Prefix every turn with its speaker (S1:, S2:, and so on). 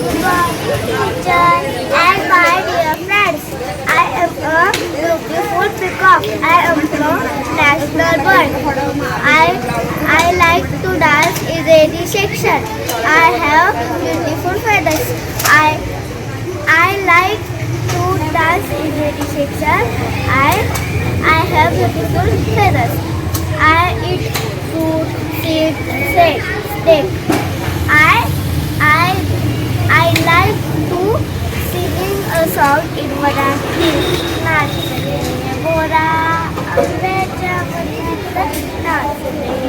S1: morning, teacher, and my dear friends. I am a beautiful peacock. I am a national bird. I like to dance in any section. I have beautiful feathers. I like to dance in any section. I have beautiful feathers. I eat fruit, seed, steak. I I like to singing a song in Marathi. नाचले बोरा आंब्याच्या मनात नाचले